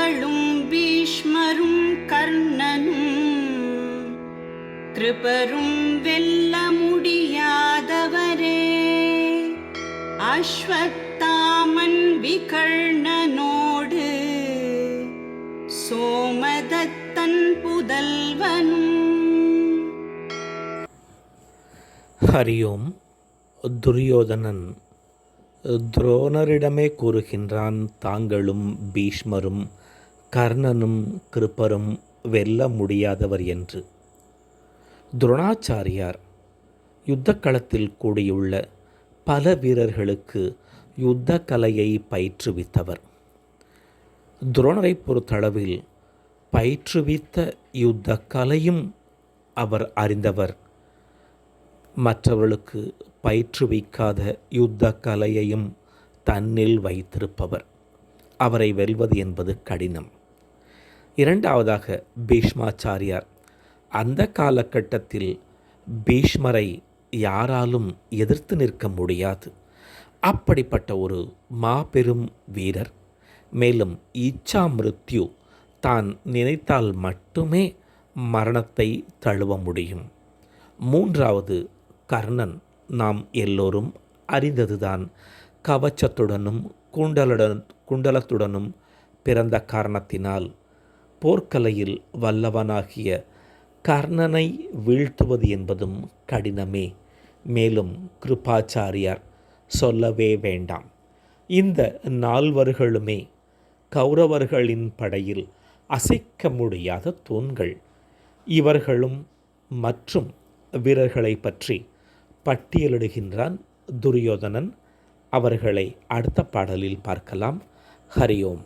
தாங்களும் பீஷ்மரும் கர்ணனும் கிருபரும் வெல்ல முடியாதவரே. அஸ்வத்தாமன் விகர்ணனோடு சோமதத்தன் புதல்வனும். ஹரியோம். துரியோதனன் துரோணரிடமே கூறுகின்றான், தாங்களும் பீஷ்மரும் கர்ணனும் கிருப்பரும் வெல்ல முடியாதவர் என்று. துரோணாச்சாரியார் யுத்த களத்தில் கூடியுள்ள பல வீரர்களுக்கு யுத்த கலையை பயிற்றுவித்தவர். துரோணரை பொறுத்தளவில் பயிற்றுவித்த யுத்த கலையும் அவர் அறிந்தவர். மற்றவர்களுக்கு பயிற்றுவிக்காத யுத்த கலையையும் தன்னில் வைத்திருப்பவர். அவரை வெல்வது என்பது கடினம். இரண்டாவதாக பீஷ்மாச்சாரியார். அந்த காலகட்டத்தில் பீஷ்மரை யாராலும் எதிர்த்து நிற்க முடியாது. அப்படிப்பட்ட ஒரு மாபெரும் வீரர். மேலும் இச்சா மிருத்யு, தான் நினைத்தால் மட்டுமே மரணத்தை தழுவ முடியும். மூன்றாவது கர்ணன். நாம் எல்லோரும் அறிந்ததுதான். கவச்சத்துடனும் குண்டலத்துடனும் பிறந்த காரணத்தினால் போர்க்கலையில் வல்லவனாகிய கர்ணனை வீழ்த்துவது என்பதும் கடினமே. மேலும் கிருபாச்சாரியார் சொல்லவே வேண்டாம். இந்த நால்வர்களுமே கௌரவர்களின் படையில் அசைக்க முடியாத தூண்கள். இவர்களும் மற்றும் வீரர்களை பற்றி பட்டியலிடுகின்றான் துரியோதனன். அவர்களை அடுத்த பாடலில் பார்க்கலாம். ஹரியோம்.